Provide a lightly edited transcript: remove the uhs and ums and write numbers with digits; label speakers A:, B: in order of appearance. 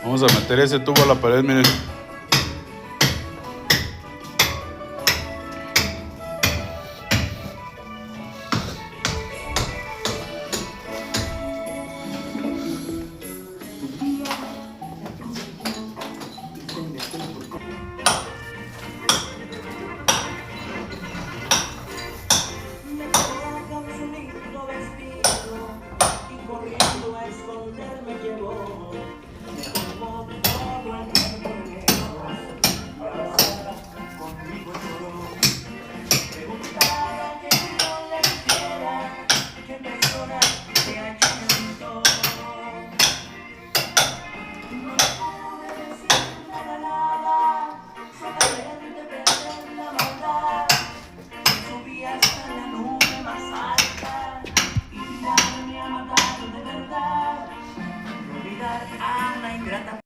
A: Vamos a meter ese tubo a la pared, miren.
B: Corriendo a esconderme llevó, me tomó todo el